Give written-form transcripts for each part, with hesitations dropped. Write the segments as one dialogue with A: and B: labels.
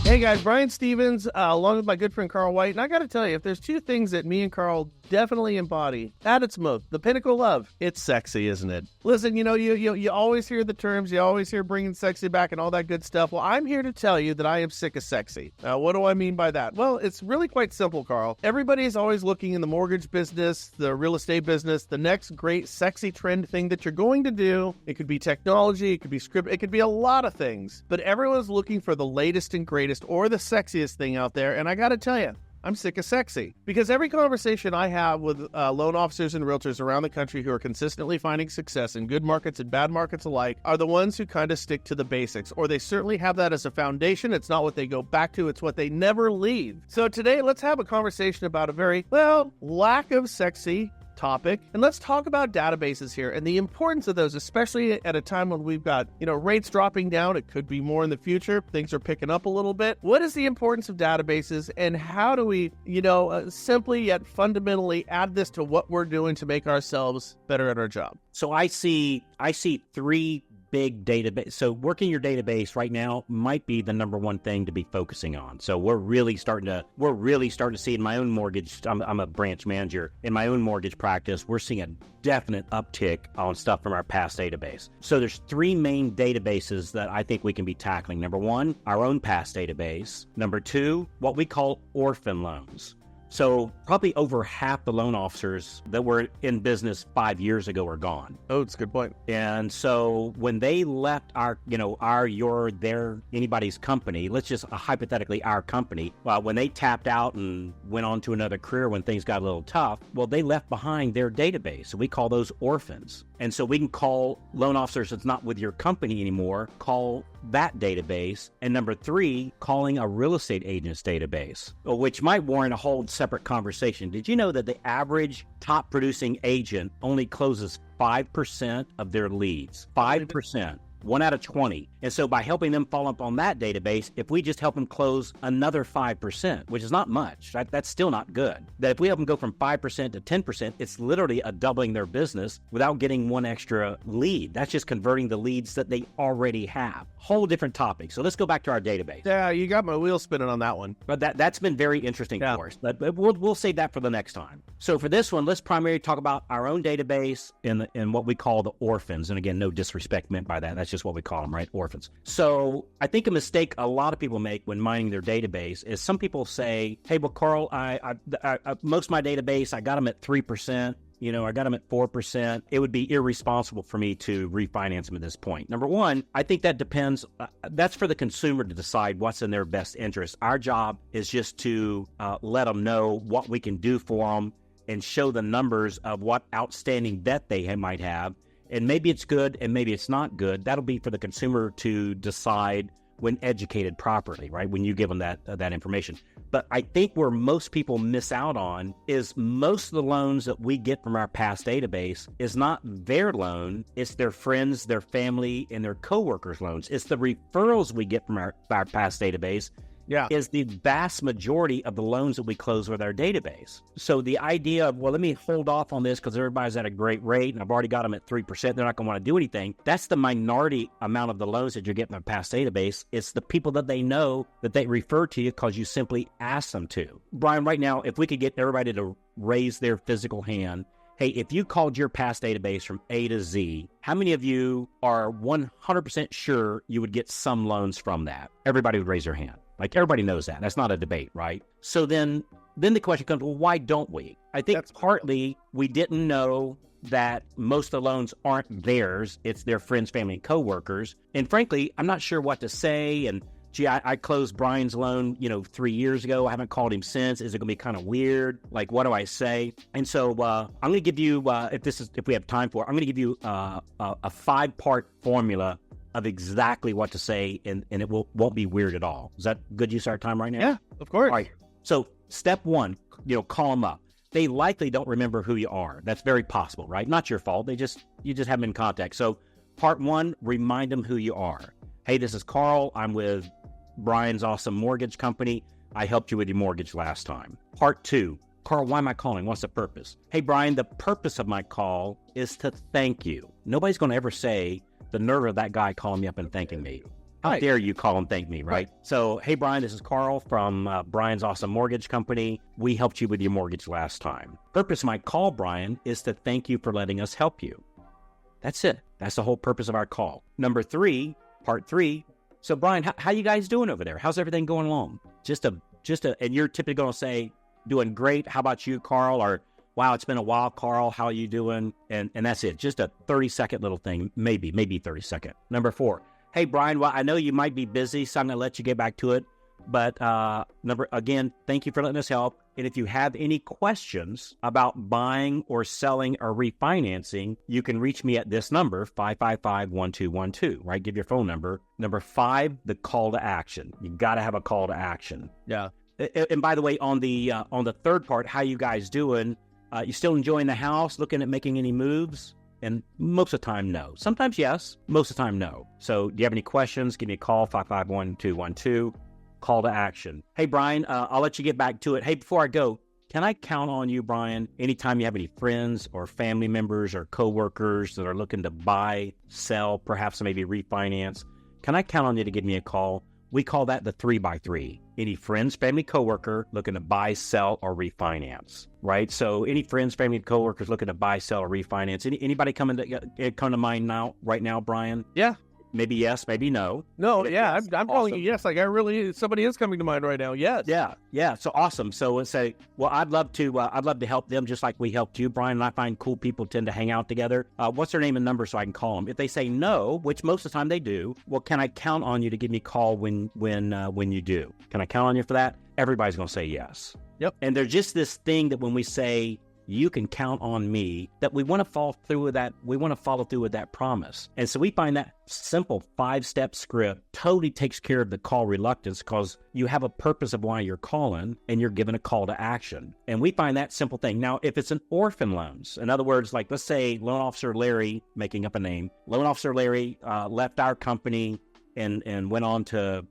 A: Hey guys, Brian Stevens, along with my good friend Carl White, and I got to tell you, if there's two things that me and Carl definitely embody at its most, the pinnacle of, it's sexy, isn't it? Listen, you always hear the terms, you always hear bringing sexy back and all that good stuff. Well, I'm here to tell you that I am sick of sexy. What do I mean by that? Well, it's really quite simple, Carl. Everybody is always looking in the mortgage business, the real estate business, the next great sexy trend thing that you're going to do. It could be technology, it could be script, it could be a lot of things, but everyone's looking for the latest and greatest or the sexiest thing out there. And I got to tell you, I'm sick of sexy, because every conversation I have with loan officers and realtors around the country who are consistently finding success in good markets and bad markets alike are the ones who kind of stick to the basics, or they certainly have that as a foundation. It's not what they go back to, it's what they never leave. So today, let's have a conversation about a very, lack of sexy topic, and let's talk about databases here and the importance of those, especially at a time when we've got, rates dropping down. It could be more in the future. Things are picking up a little bit. What is the importance of databases, and how do we, simply yet fundamentally add this to what we're doing to make ourselves better at our job?
B: So I see three big database. So working your database right now might be the number one thing to be focusing on. So we're really starting to see in my own mortgage. I'm a branch manager in my own mortgage practice. We're seeing a definite uptick on stuff from our past database. So there's three main databases that I think we can be tackling. Number one, our own past database. Number two, what we call orphan loans. So probably over half the loan officers that were in business 5 years ago are gone.
A: Oh, it's a good point.
B: And so when they left anybody's company, let's just hypothetically our company, when they tapped out and went on to another career when things got a little tough, well, they left behind their database. So we call those orphans. And so we can call loan officers that's not with your company anymore, call that database. And number three, calling a real estate agent's database, which might warrant a whole separate conversation. Did you know that the average top producing agent only closes 5% of their leads? 5%. 1 out of 20. And so by helping them follow up on that database, if we just help them close another 5%, which is not much, right? That's still not good. That if we help them go from 5% to 10%, it's literally a doubling their business without getting one extra lead. That's just converting the leads that they already have. Whole different topic. So let's go back to our database.
A: Yeah, you got my wheel spinning on that one.
B: But that's been very interesting for us. But we'll save that for the next time. So for this one, let's primarily talk about our own database and what we call the orphans. And again, no disrespect meant by that. That's just what we call them, right? Orphans. So I think a mistake a lot of people make when mining their database is some people say, hey, well, Carl, I most of my database, I got them at 3%. I got them at 4%. It would be irresponsible for me to refinance them at this point. Number one, I think that depends. That's for the consumer to decide what's in their best interest. Our job is just to let them know what we can do for them and show the numbers of what outstanding debt they might have. And maybe it's good and maybe it's not good. That'll be for the consumer to decide when educated properly, right? When you give them that information. But I think where most people miss out on is most of the loans that we get from our past database is not their loan. It's their friends, their family, and their coworkers' loans. It's the referrals we get from our past database. Is the vast majority of the loans that we close with our database. So the idea of, well, let me hold off on this because everybody's at a great rate and I've already got them at 3%. They're not going to want to do anything. That's the minority amount of the loans that you're getting from the past database. It's the people that they know that they refer to you because you simply ask them to. Brian, right now, if we could get everybody to raise their physical hand, hey, if you called your past database from A to Z, how many of you are 100% sure you would get some loans from that? Everybody would raise their hand. Like, everybody knows that. That's not a debate, right? So then the question comes, well, why don't we? I think partly we didn't know that most of the loans aren't theirs. It's their friends, family, and coworkers. And frankly, I'm not sure what to say. And gee, I closed Brian's loan, 3 years ago. I haven't called him since. Is it going to be kind of weird? Like, what do I say? And so I'm going to give you, if we have time for it, I'm going to give you a 5-part formula of exactly what to say, and it won't be weird at all. Is that good use of our time right now?
A: Yeah, of course.
B: All right. So step one, call them up. They likely don't remember who you are. That's very possible, right? Not your fault. You just have them in contact. So part one, remind them who you are. Hey, this is Carl. I'm with Brian's awesome mortgage company. I helped you with your mortgage last time. Part two, Carl, why am I calling? What's the purpose? Hey, Brian, the purpose of my call is to thank you. Nobody's going to ever say, the nerve of that guy calling me up and thanking me. How dare you call and thank me, right? So, hey, Brian, this is Carl from Brian's Awesome Mortgage Company. We helped you with your mortgage last time. Purpose of my call, Brian, is to thank you for letting us help you. That's it. That's the whole purpose of our call. Number 3, part 3. So, Brian, how you guys doing over there? How's everything going along? And you're typically going to say, doing great. How about you, Carl? Or, wow, it's been a while, Carl. How are you doing? And that's it. Just a 30-second little thing, maybe 30-second. Number 4. Hey, Brian, well, I know you might be busy, so I'm going to let you get back to it. But thank you for letting us help. And if you have any questions about buying or selling or refinancing, you can reach me at this number, 555-1212, right? Give your phone number. Number 5, the call to action. You got to have a call to action.
A: Yeah.
B: And by the way, on the third part, how you guys doing? You still enjoying the house? Looking at making any moves? And most of the time, no. Sometimes yes. Most of the time, no. So do you have any questions? Give me a call, 551-1212. Call to action. Hey, Brian, I'll let you get back to it. Hey, before I go, can I count on you, Brian, anytime you have any friends or family members or coworkers that are looking to buy, sell, perhaps maybe refinance? Can I count on you to give me a call? We call that the 3x3. Any friends, family, coworker looking to buy, sell, or refinance, right? So any friends, family, coworkers looking to buy, sell, or refinance. Anybody come to mind now, right now, Brian?
A: Yeah.
B: Maybe yes, maybe no.
A: No, yeah, I'm calling you yes. Like somebody is coming to mind right now. Yes.
B: Yeah. So awesome. So let's say, well, I'd love to help them just like we helped you, Brian. And I find cool people tend to hang out together. What's their name and number so I can call them? If they say no, which most of the time they do, well, can I count on you to give me a call when you do? Can I count on you for that? Everybody's going to say yes.
A: Yep.
B: And there's just this thing that when we say, you can count on me, that we want to follow through with that. We want to follow through with that promise. And so we find that simple 5-step script totally takes care of the call reluctance because you have a purpose of why you're calling and you're given a call to action. And we find that simple thing. Now, if it's an orphan loans, in other words, like let's say Loan Officer Larry, making up a name, Loan Officer Larry left our company and went on to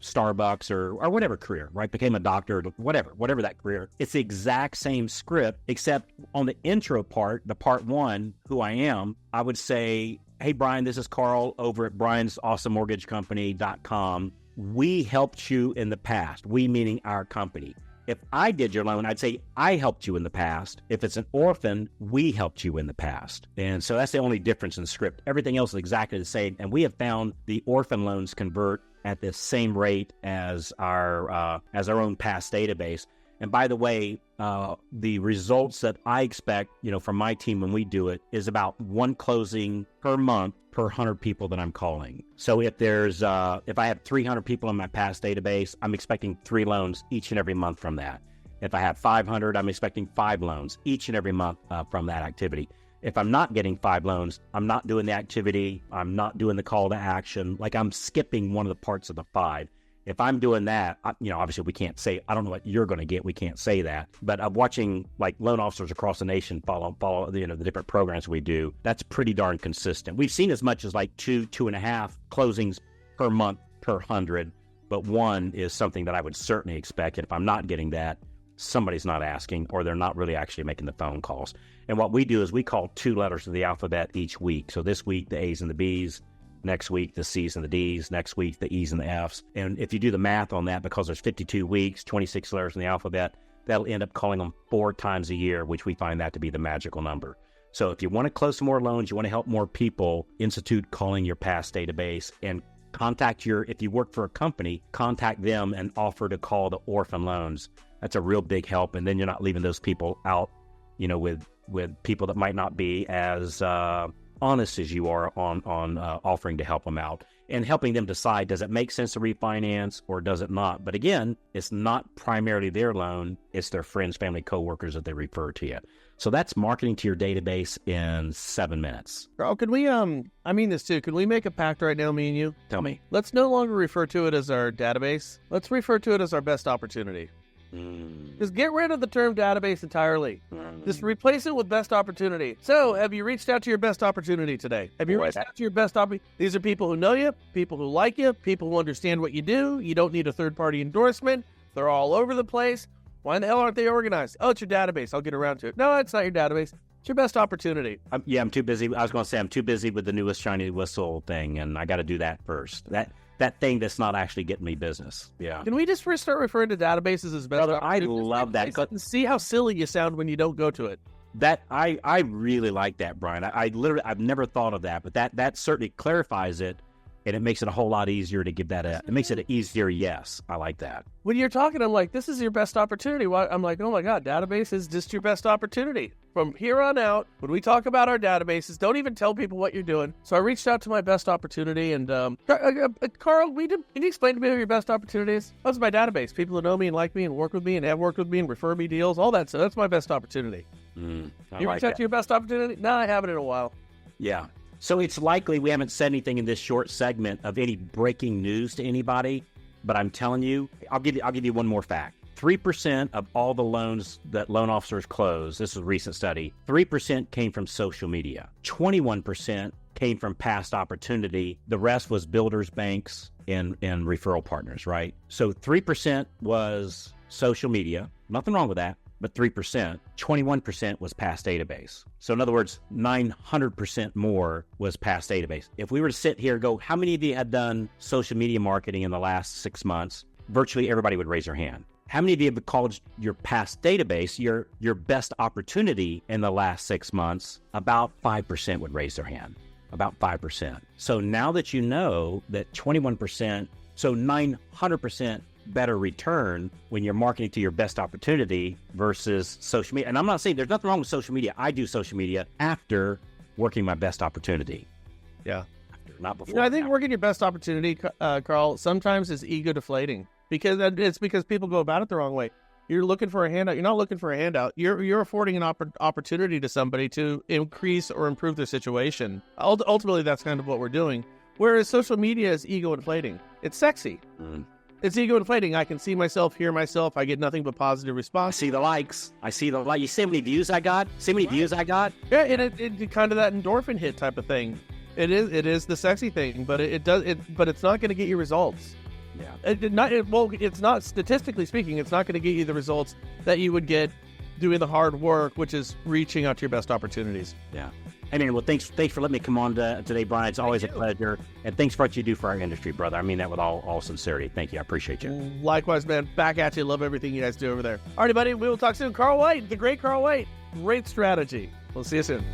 B: Starbucks or whatever career, right? Became a doctor, whatever that career. It's the exact same script, except on the intro part, the part 1, who I am, I would say, hey, Brian, this is Carl over at Brian's Awesome Mortgage Company.com. We helped you in the past. We meaning our company. If I did your loan, I'd say I helped you in the past. If it's an orphan, we helped you in the past. And so that's the only difference in the script. Everything else is exactly the same. And we have found the orphan loans convert at the same rate as our own past database. And by the way, the results that I expect, from my team when we do it is about 1 closing per month per 100 people that I'm calling. So if I have 300 people in my past database, I'm expecting 3 loans each and every month from that. If I have 500, I'm expecting 5 loans each and every month from that activity. If I'm not getting 5 loans, I'm not doing the activity. I'm not doing the call to action. Like I'm skipping one of the parts of the 5. If I'm doing that, obviously we can't say, I don't know what you're going to get. We can't say that. But I'm watching like loan officers across the nation follow the different programs we do. That's pretty darn consistent. We've seen as much as like 2.5 closings per month per 100. But 1 is something that I would certainly expect. And if I'm not getting that, somebody's not asking or they're not really actually making the phone calls. And what we do is we call 2 letters of the alphabet each week. So this week, the A's and the B's. Next week, the C's and the D's. Next week, the E's and the F's. And if you do the math on that, because there's 52 weeks, 26 letters in the alphabet, that'll end up calling them 4 times a year, which we find that to be the magical number. So if you want to close some more loans, you want to help more people, institute calling your past database and if you work for a company, contact them and offer to call the orphan loans. That's a real big help. And then you're not leaving those people out, with people that might not be as honest as you are on offering to help them out and helping them decide, does it make sense to refinance or does it not? But again, it's not primarily their loan. It's their friends, family, coworkers that they refer to you. So that's marketing to your database in 7 minutes.
A: Carl, can we, I mean this too, can we make a pact right now, me and you?
B: Tell me.
A: Let's no longer refer to it as our database. Let's refer to it as our best opportunity. Just get rid of the term database entirely. Just replace it with best opportunity. So, have you reached out to your best opportunity today? Have you reached out to your best opportunity? These are people who know you, people who like you, people who understand what you do. You don't need a third-party endorsement. They're all over the place. Why in the hell aren't they organized? Oh, it's your database. I'll get around to it. No, it's not your database. It's your best opportunity.
B: I'm too busy. I was going to say I'm too busy with the newest shiny whistle thing, and I got to do that first. That that thing that's not actually getting me business. Yeah.
A: Can we just first start referring to databases as best?
B: Brother, I love that.
A: See how silly you sound when you don't go to it.
B: That I really like that, Brian. I've never thought of that, but that certainly clarifies it, and it makes it a whole lot easier to give that it makes it an easier yes. I like that.
A: When you're talking, I'm like, this is your best opportunity. I'm like, oh my God, database is just your best opportunity. From here on out, when we talk about our databases, don't even tell people what you're doing. So I reached out to my best opportunity, and Carl, can you explain to me what your best opportunities? That's my database. People who know me and like me and work with me and have worked with me and refer me deals, all that. So that's my best opportunity. You reach out to your best opportunity? No, I haven't in a while.
B: Yeah. So it's likely we haven't said anything in this short segment of any breaking news to anybody, but I'm telling you, I'll give you one more fact. 3% of all the loans that loan officers close, this is a recent study, 3% came from social media. 21% came from past opportunity. The rest was builders, banks, and referral partners, right? So 3% was social media. Nothing wrong with that. But 3%, 21% was past database. So in other words, 900% more was past database. If we were to sit here and go, how many of you have done social media marketing in the last 6 months? Virtually everybody would raise their hand. How many of you have called your past database your best opportunity in the last 6 months? About 5% would raise their hand. About 5%. So now that you know that 21%, so 900% better return when you're marketing to your best opportunity versus social media. And I'm not saying there's nothing wrong with social media. I do social media after working my best opportunity.
A: Yeah.
B: After, not before.
A: I think working your best opportunity, Carl, sometimes is ego deflating because people go about it the wrong way. You're looking for a handout. You're not looking for a handout. You're affording an opportunity to somebody to increase or improve their situation. Ultimately, that's kind of what we're doing. Whereas social media is ego inflating. It's sexy. It's ego inflating. I can see myself, hear myself. I get nothing but positive response.
B: I see the likes. You see how many views I got?
A: Yeah, it kind of that endorphin hit type of thing. It is the sexy thing, but but it's not going to get you results.
B: Yeah.
A: It's not, statistically speaking, it's not going to get you the results that you would get doing the hard work, which is reaching out to your best opportunities.
B: Yeah. Hey, man, well, thanks for letting me come on today, Brian. It's always a pleasure. And thanks for what you do for our industry, brother. I mean that with all sincerity. Thank you. I appreciate you.
A: Likewise, man. Back at you. Love everything you guys do over there. All right, buddy. We will talk soon. Carl White, the great Carl White. Great strategy. We'll see you soon.